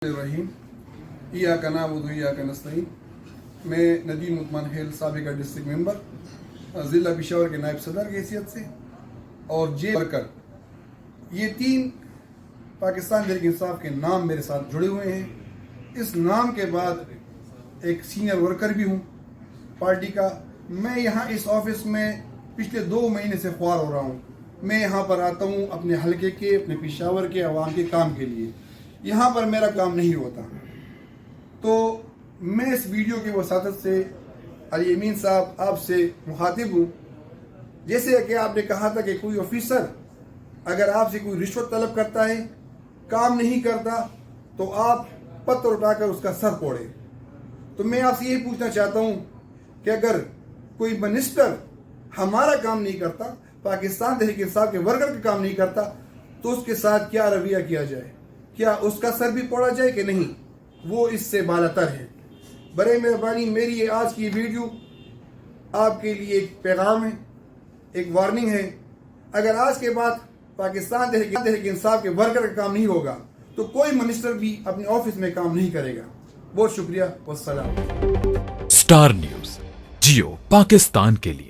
الرحیم ایاک نعبد و ایاک نستعین. میں ندیم عثمان حیل سابقہ ڈسٹرکٹ ممبر ضلع پشاور کے نائب صدر کی حیثیت سے اور جے ورکر، یہ تین پاکستان تحریک انصاف کے نام میرے ساتھ جڑے ہوئے ہیں. اس نام کے بعد ایک سینئر ورکر بھی ہوں پارٹی کا. میں یہاں اس آفس میں پچھلے 2 مہینے سے خوار ہو رہا ہوں. میں یہاں پر آتا ہوں اپنے حلقے کے، اپنے پشاور کے عوام کے کام کے لیے. یہاں پر میرا کام نہیں ہوتا. تو میں اس ویڈیو کی وساطت سے علی امین صاحب آپ سے مخاطب ہوں. جیسے کہ آپ نے کہا تھا کہ کوئی آفیسر اگر آپ سے کوئی رشوت طلب کرتا ہے، کام نہیں کرتا، تو آپ پتھر اٹھا کر اس کا سر پھوڑے. تو میں آپ سے یہی پوچھنا چاہتا ہوں کہ اگر کوئی منسٹر ہمارا کام نہیں کرتا، پاکستان تحریک انصاف کے ورکر کا کام نہیں کرتا، تو اس کے ساتھ کیا رویہ کیا جائے؟ کیا اس کا سر بھی پھوڑا جائے کہ نہیں؟ وہ اس سے بالاتر ہے. برائے مہربانی میری یہ آج کی ویڈیو آپ کے لیے ایک پیغام ہے، ایک وارننگ ہے. اگر آج کے بعد پاکستان تحریک انصاف کے ورکر کا کام نہیں ہوگا تو کوئی منسٹر بھی اپنے آفس میں کام نہیں کرے گا. بہت شکریہ، والسلام. اسٹار نیوز جیو پاکستان کے لیے.